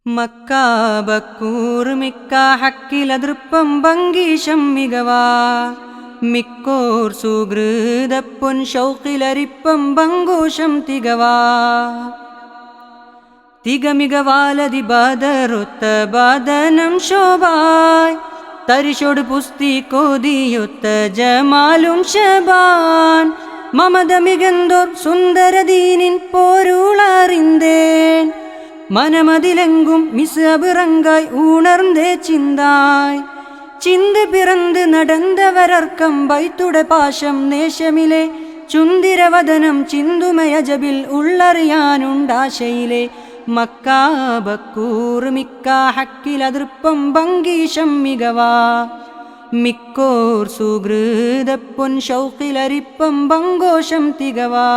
മക്കാബക്കൂർ മിക്ക ഹക്കിലതൃപ്പം ഭംഗീശം മികവാ മിക്കോർ സുഹൃതപ്പൊൻ ഷൗക്കിലരിപ്പം ബങ്കോഷം തികവാ തികമികവാലതി ബാദറൊത്ത ബാദനം ശോഭായ് തരിശോട് പുസ്തി കോതിയൊത്ത ജമാലും ഷബാൻ മമത മികന്തോർ സുന്ദരദീനിൻ പോരുളറിന്തേൻ മനമതിലെങ്കും മിസ് അബിറങ്കായ് ഉണർந்தே ചിന്തായ് ചിന്ത് പിറந்து നടந்தവരർക്കം ബൈത്തുട പാശം നേശമിലെ ചുന്തിരവദനം ചിന്തുമയജബിൽ ഉള്ളറിയാനുണ്ടാശയിലെ മക്കാബക്കൂർ മിക്ക ഹക്കിലതൃപ്പം ഭംഗീശം മികവാ മിക്കോർ സുഹൃതപ്പൊൻ ഷൗക്കിലരിപ്പം ബങ്കോഷം തികവാ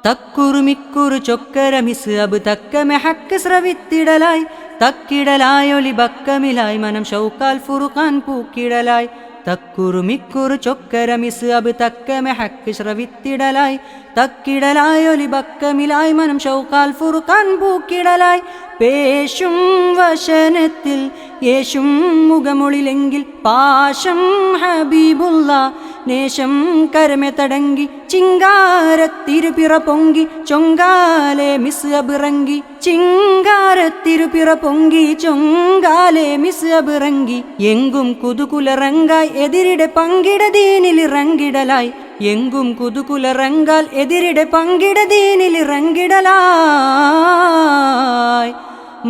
തക്കുറു മിക്കുറു ചൊക്കര മിസ് അബ് തക്കമെ ഹക്ക് സ്രവിത്തിടലായി തക്കിടലായൊലി ബക്കമിലായി മനം ഷൗക്കാൽ ഫുറുഖാൻ പൂക്കിടലായി തക്കുറു മിക്കുറു ചൊക്കര മിസ് അബ് തക്കമെ ഹക്ക് ശ്രവിത്തിടലായി തക്കിടലായൊലി ബക്കമിലായി മനം ഷൗക്കാൽ ഫുറുഖാൻ പൂക്കിടലായി പേശും വശനത്തിൽ യേശും മുഖമൊളിലെങ്കിൽ പാശം ഹബീബുള്ള നേശം കരമെ തടങ്കി ചിങ്കാരത്തിരുപിറ പൊങ്കി ചൊങ്കാലെ മിസ് അബിറങ്കി ചിങ്കാരത്തിരുപിറ പൊങ്കി ചൊങ്കാലെ മിസ് അബിറങ്കി എങ്കും കുതുകുലറങ്കായ് എതിരിടെ പങ്കിട ദീനിലിറങ്ങിടലായി എങ്കും കുതുകുലറങ്കാൽ എതിരിടെ പങ്കിട ദീനിലിറങ്ങിടലായി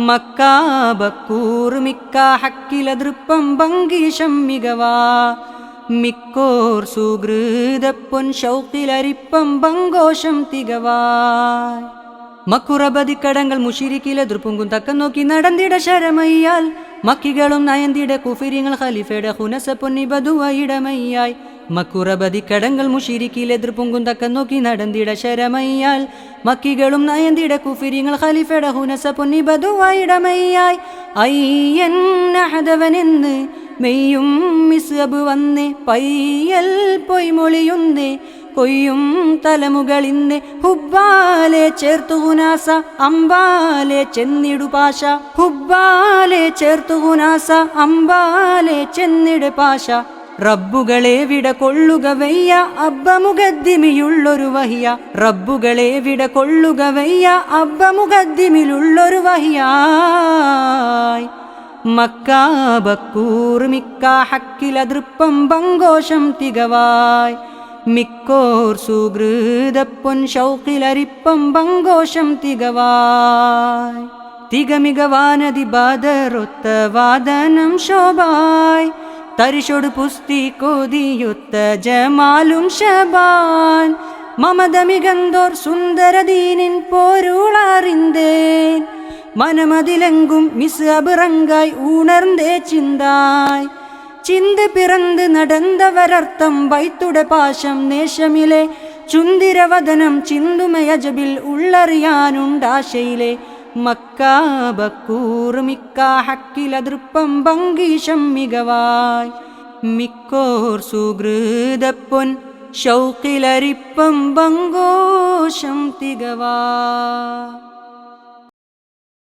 മക്കാബക്കൂർ മിക്ക ഹക്കിലതൃപ്പം ഭംഗീശം മികവാ മിക്കോർ സുഹൃതപ്പൊൻ ഷൗക്കിലരിപ്പം ബങ്കോഷം തികവായ് മക്കുറബതി കടങ്ങൾ മുഷിരിക്കിലെ ദൃപ്പുങ്കും തക്കം നോക്കി നടന്നിട ശരമയ്യാൽ മക്കികളും നയന്തിട കുഫിരിങ്ങൾ ഖലീഫയുടെ ഹുനസ പൊന്നി ബദുവയിടമയ്യായി മക്കുറബതി കടങ്ങൾ മുഷിരിക്കിലെ ദൃപ്പുങ്കും തക്കം നോക്കി നടന്നിട ശരമയ്യാൽ മക്കികളും നയന്തിട കുഫിരിങ്ങൾ ഖലീഫയുടെ ഹുനസ പൊന്നി ബദുവയിടമയ്യായി അയ്യന്നഹദവനെന്ന് മെയ്യും മിസ് അബ് വന്നേ പയ്യൽ പൊയ്മൊളിയുന്നേ കൊയ്യും തലമുകളിന്ന് ഹുബ്ബാലെ ചേർത്തു ഹുനാസ അമ്പാലെ ചെന്നിടു പാശ ഹുബ്ബാലെ ചേർത്തു ഹുനാസ അമ്പാലെ ചെന്നിട് പാശ റബ്ബുകളെ വിട കൊള്ളുക വയ്യ അബ്ബമുഖദ്ദിമിയുള്ളൊരു വഹിയ റബ്ബുകളെ വിട കൊള്ളുക വയ്യ അബ്ബമുഖദ്ദിമിലുള്ളൊരു വഹിയായ് മക്കാബക്കൂർ മിക്ക ഹക്കിലതൃപ്പം ബങ്കോഷം തികവായ് മിക്കോർ സുഹൃതപ്പൊൻ ഷൗക്കിലരിപ്പം ബങ്കോഷം തികവായ് തികമികവാനതി ബാദറൊത്ത വാദനം ശോഭായ് തരിശോട് പുസ്തി കോതിയൊത്ത ജമാലും ഷബാൻ മമത മികന്തോർ സുന്ദരദീനിൻ പോരുളറിന്തേൻ മനമതിലെങ്കും മിസ് അബിറങ്കായ് ഉണർந்தே ചിന്തായ് ചിന്ത് പിറந்து നടந்தവരർത്ഥം ബൈത്തുട പാശം നേശമിലെ ചുന്തിരവദനം ചിന്തുമയജബിൽ ഉള്ളറിയാനുണ്ടാശയിലെ മക്കാബക്കൂർ മിക്ക ഹക്കിലതൃപ്പം ഭംഗീശം മികവായ് മിക്കോർ സുഹൃതപ്പൊൻ ഷൗക്കിലരിപ്പം ബങ്കോഷം തികവാ